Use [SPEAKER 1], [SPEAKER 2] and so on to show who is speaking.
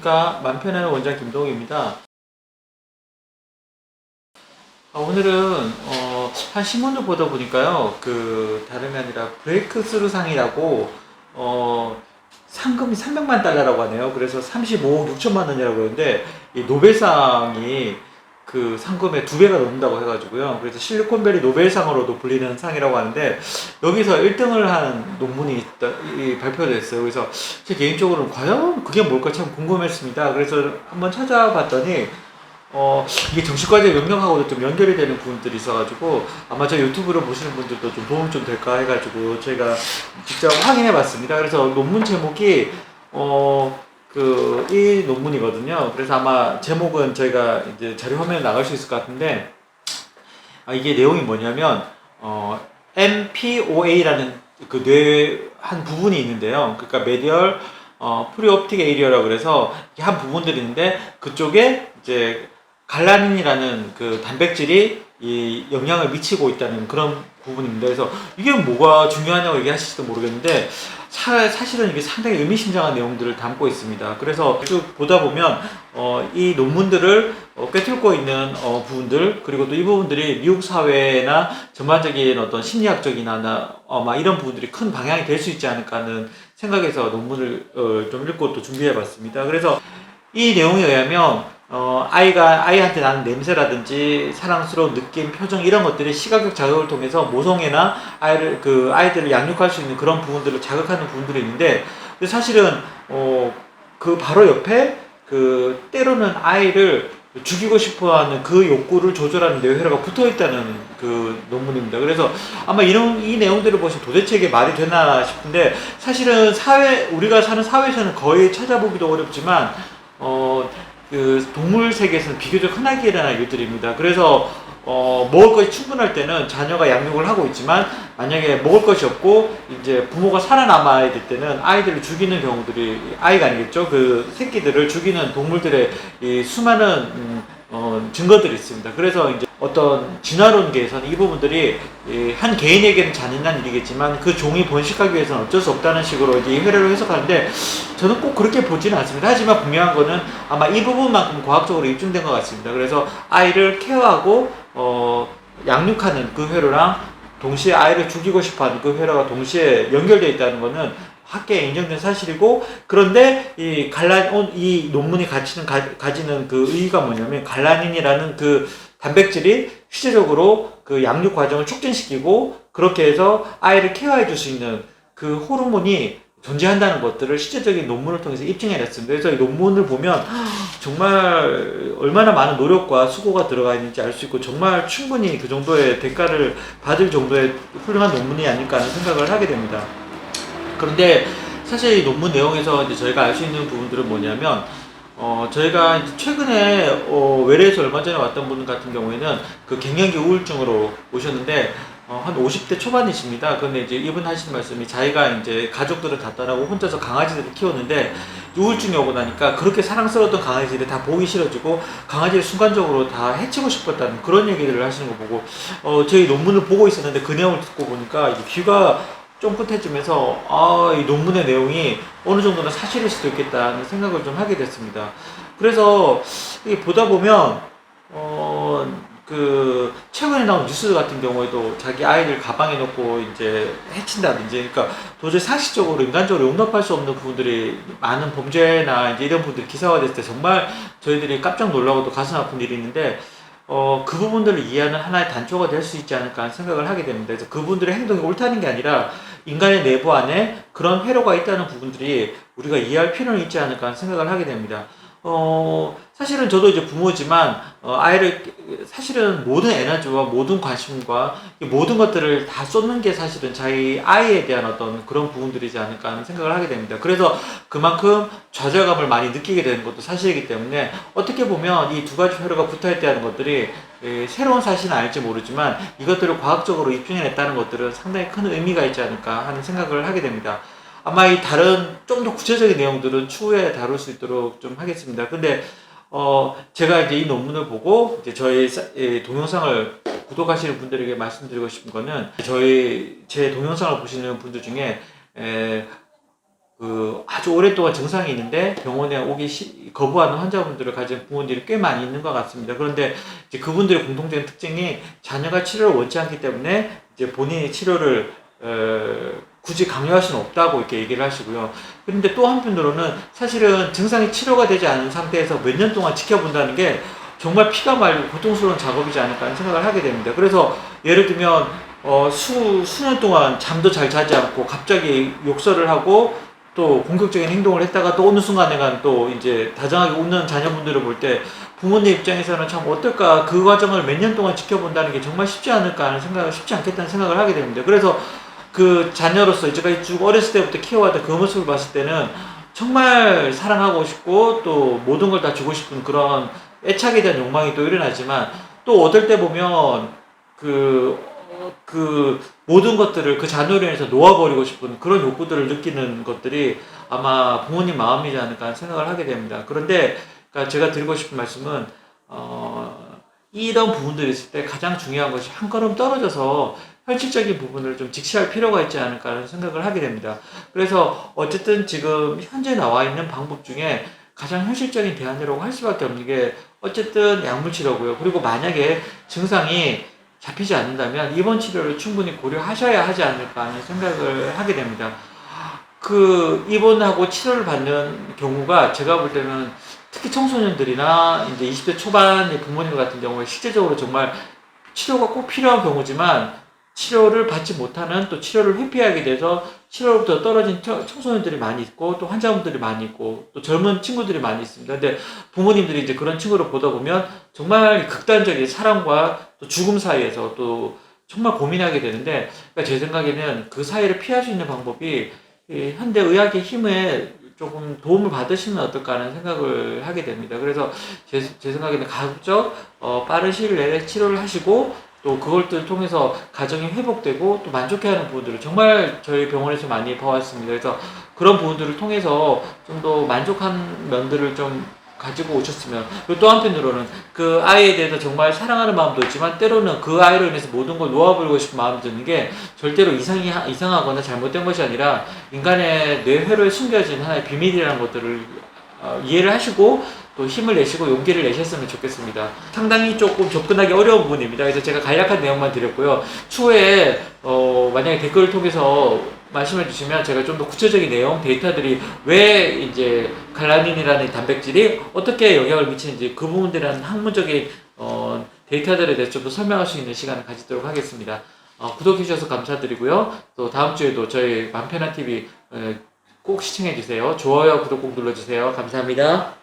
[SPEAKER 1] 안녕하십니까. 맘편하는 원장 김동욱입니다. 오늘은 한 신문을 보다 보니까요, 다름이 아니라 브레이크스루 상이라고 상금이 300만 달러라고 하네요. 그래서 35억 6천만 원이라고 하는데, 이 노벨상이 그 상금의 2배가 넘는다고 해가지고요. 그래서 실리콘밸리 노벨상으로도 불리는 상이라고 하는데, 여기서 1등을 한 논문이 발표됐어요. 그래서 제 개인적으로는 과연 그게 뭘까 참 궁금했습니다. 그래서 한번 찾아봤더니, 이게 정신과제 영역하고도 좀 연결이 되는 부분들이 있어가지고, 아마 저 유튜브로 보시는 분들도 좀 도움 좀 될까 해가지고, 저희가 직접 확인해 봤습니다. 그래서 논문 제목이, 이 논문이거든요. 그래서 아마 제목은 저희가 이제 자료 화면에 나갈 수 있을 것 같은데, 이게 내용이 뭐냐면, MPOA라는 그 뇌 한 부분이 있는데요. 그러니까 메디얼, 프리옵틱 에이리어라고 그래서 한 부분들이 있는데, 그쪽에 이제 갈라닌이라는 그 단백질이 이 영향을 미치고 있다는 그런 부분입니다. 그래서 이게 뭐가 중요하냐고 얘기하실지도 모르겠는데 사실은 이게 상당히 의미심장한 내용들을 담고 있습니다. 그래서 쭉 보다 보면 이 논문들을 꿰뚫고 있는 부분들, 그리고 또 이 부분들이 미국 사회나 전반적인 어떤 심리학적이나 막 이런 부분들이 큰 방향이 될 수 있지 않을까 하는 생각에서 논문을 좀 읽고 또 준비해 봤습니다. 그래서 이 내용에 의하면 아이한테 나는 냄새라든지 사랑스러운 느낌, 표정 이런 것들이 시각적 자극을 통해서 모성애나 아이들을 양육할 수 있는 그런 부분들을 자극하는 부분들이 있는데, 근데 사실은 그 바로 옆에 때로는 아이를 죽이고 싶어하는 그 욕구를 조절하는 뇌회로가 붙어 있다는 그 논문입니다. 그래서 아마 이 내용들을 보시면 도대체 이게 말이 되나 싶은데, 사실은 우리가 사는 사회에서는 거의 찾아보기도 어렵지만 동물 세계에서는 비교적 흔하게 일어나는 일들입니다. 그래서 먹을 것이 충분할 때는 자녀가 양육을 하고 있지만, 만약에 먹을 것이 없고 이제 부모가 살아남아야 될 때는 아이들을 죽이는 경우들이, 아이가 아니겠죠, 그 새끼들을 죽이는 동물들의 이 수많은 증거들이 있습니다. 그래서 이제 어떤 진화론계에서는 이 부분들이 한 개인에게는 잔인한 일이겠지만 그 종이 번식하기 위해서는 어쩔 수 없다는 식으로 이제 이 회례를 해석하는데, 저는 꼭 그렇게 보지는 않습니다. 하지만 분명한 거는 아마 이 부분만큼 과학적으로 입증된 것 같습니다. 그래서 아이를 케어하고 양육하는 그 회로랑 동시에 아이를 죽이고 싶어하는 그 회로가 동시에 연결되어 있다는 것은 학계에 인정된 사실이고, 그런데 이 논문이 가지는 그 의의가 뭐냐면, 갈라닌이라는 그 단백질이 실제적으로 그 양육 과정을 촉진시키고 그렇게 해서 아이를 케어해 줄 수 있는 그 호르몬이 존재한다는 것들을 실제적인 논문을 통해서 입증해냈습니다. 그래서 이 논문을 보면 정말 얼마나 많은 노력과 수고가 들어가 있는지 알 수 있고, 정말 충분히 그 정도의 대가를 받을 정도의 훌륭한 논문이 아닐까 하는 생각을 하게 됩니다. 그런데 사실 이 논문 내용에서 이제 저희가 알 수 있는 부분들은 뭐냐면, 저희가 이제 최근에 외래에서 얼마 전에 왔던 분 같은 경우에는 그 갱년기 우울증으로 오셨는데, 한 50대 초반이십니다. 그런데 이제 이분 하시는 말씀이, 자기가 이제 가족들을 다 떠나고 혼자서 강아지들을 키웠는데 우울증이 오고 나니까 그렇게 사랑스러웠던 강아지들이 다 보기 싫어지고 강아지를 순간적으로 다 해치고 싶었다는 그런 얘기들을 하시는 거 보고, 저희 논문을 보고 있었는데 그 내용을 듣고 보니까 이게 귀가 쫑긋해지면서 이 논문의 내용이 어느 정도는 사실일 수도 있겠다는 생각을 좀 하게 됐습니다. 그래서 이게 보다 보면 최근에 나온 뉴스 같은 경우에도 자기 아이들 가방에 넣고 이제 해친다든지, 그러니까 도저히 상식적으로 인간적으로 용납할 수 없는 부분들이 많은 범죄나 이제 이런 부분들이 기사화됐을 때 정말 저희들이 깜짝 놀라고 또 가슴 아픈 일이 있는데, 그 부분들을 이해하는 하나의 단초가 될 수 있지 않을까 하는 생각을 하게 됩니다. 그래서 그분들의 행동이 옳다는 게 아니라 인간의 내부 안에 그런 회로가 있다는 부분들이 우리가 이해할 필요는 있지 않을까 하는 생각을 하게 됩니다. 사실은 저도 이제 부모지만, 사실은 모든 에너지와 모든 관심과 모든 것들을 다 쏟는 게 사실은 자기 아이에 대한 어떤 그런 부분들이지 않을까 하는 생각을 하게 됩니다. 그래서 그만큼 좌절감을 많이 느끼게 되는 것도 사실이기 때문에, 어떻게 보면 이 두 가지 회로가 붙어 있다는 것들이 새로운 사실은 알지 모르지만 이것들을 과학적으로 입증해냈다는 것들은 상당히 큰 의미가 있지 않을까 하는 생각을 하게 됩니다. 아마 이 다른 좀 더 구체적인 내용들은 추후에 다룰 수 있도록 좀 하겠습니다. 근데 제가 이제 이 논문을 보고 이제 저희 동영상을 구독하시는 분들에게 말씀드리고 싶은 거는, 제 동영상을 보시는 분들 중에 아주 오랫동안 증상이 있는데 병원에 거부하는 환자분들을 가진 부모님들이 꽤 많이 있는 것 같습니다. 그런데 이제 그분들의 공통적인 특징이 자녀가 치료를 원치 않기 때문에 이제 본인이 치료를 굳이 강요할 수는 없다고 이렇게 얘기를 하시고요. 그런데 또 한편으로는 사실은 증상이 치료가 되지 않은 상태에서 몇 년 동안 지켜본다는 게 정말 피가 말리고 고통스러운 작업이지 않을까 하는 생각을 하게 됩니다. 그래서 예를 들면 수년 동안 잠도 잘 자지 않고 갑자기 욕설을 하고 또 공격적인 행동을 했다가 또 어느 순간에는 또 이제 다정하게 웃는 자녀분들을 볼 때 부모님 입장에서는 참 어떨까, 그 과정을 몇 년 동안 지켜본다는 게 정말 쉽지 않을까 하는 생각을, 쉽지 않겠다는 생각을 하게 됩니다. 그래서 그 자녀로서 이제까지 쭉 어렸을 때부터 키워왔던 그 모습을 봤을 때는 정말 사랑하고 싶고 또 모든 걸 다 주고 싶은 그런 애착에 대한 욕망이 또 일어나지만, 또 어떨 때 보면 그 모든 것들을 그 자녀로 인해서 놓아버리고 싶은 그런 욕구들을 느끼는 것들이 아마 부모님 마음이지 않을까 하는 생각을 하게 됩니다. 그런데 그러니까 제가 드리고 싶은 말씀은 이런 부분들이 있을 때 가장 중요한 것이 한 걸음 떨어져서 현실적인 부분을 좀 직시할 필요가 있지 않을까 하는 생각을 하게 됩니다. 그래서 어쨌든 지금 현재 나와 있는 방법 중에 가장 현실적인 대안이라고 할 수밖에 없는 게 어쨌든 약물 치료고요. 그리고 만약에 증상이 잡히지 않는다면 입원 치료를 충분히 고려하셔야 하지 않을까 하는 생각을 하게 됩니다. 그 입원하고 치료를 받는 경우가 제가 볼 때는 특히 청소년들이나 이제 20대 초반의 부모님 같은 경우에 실제적으로 정말 치료가 꼭 필요한 경우지만 치료를 받지 못하는, 또 치료를 회피하게 돼서 치료로부터 떨어진 청소년들이 많이 있고 또 환자분들이 많이 있고 또 젊은 친구들이 많이 있습니다. 근데 부모님들이 이제 그런 친구를 보다 보면 정말 극단적인 사랑과 또 죽음 사이에서 또 정말 고민하게 되는데, 그러니까 제 생각에는 그 사이를 피할 수 있는 방법이 이 현대 의학의 힘에 조금 도움을 받으시면 어떨까 하는 생각을 하게 됩니다. 그래서 제 생각에는 가급적 빠른 시일 내에 치료를 하시고 또 그것들을 통해서 가정이 회복되고 또 만족해하는 부분들을 정말 저희 병원에서 많이 봐왔습니다. 그래서 그런 부분들을 통해서 좀 더 만족한 면들을 좀 가지고 오셨으면, 그리고 또 한편으로는 그 아이에 대해서 정말 사랑하는 마음도 있지만 때로는 그 아이로 인해서 모든 걸 놓아버리고 싶은 마음이 드는 게 절대로 이상하거나 잘못된 것이 아니라 인간의 뇌회로에 숨겨진 하나의 비밀이라는 것들을 이해를 하시고 또 힘을 내시고 용기를 내셨으면 좋겠습니다. 상당히 조금 접근하기 어려운 부분입니다. 그래서 제가 간략한 내용만 드렸고요. 추후에 만약에 댓글을 통해서 말씀해 주시면 제가 좀 더 구체적인 내용, 데이터들이 왜 이제 갈라닌이라는 단백질이 어떻게 영향을 미치는지 그 부분들은 학문적인 데이터들에 대해서 좀 더 설명할 수 있는 시간을 가지도록 하겠습니다. 구독해 주셔서 감사드리고요. 또 다음 주에도 저희 맘편한 TV 꼭 시청해 주세요. 좋아요, 구독 꼭 눌러주세요. 감사합니다.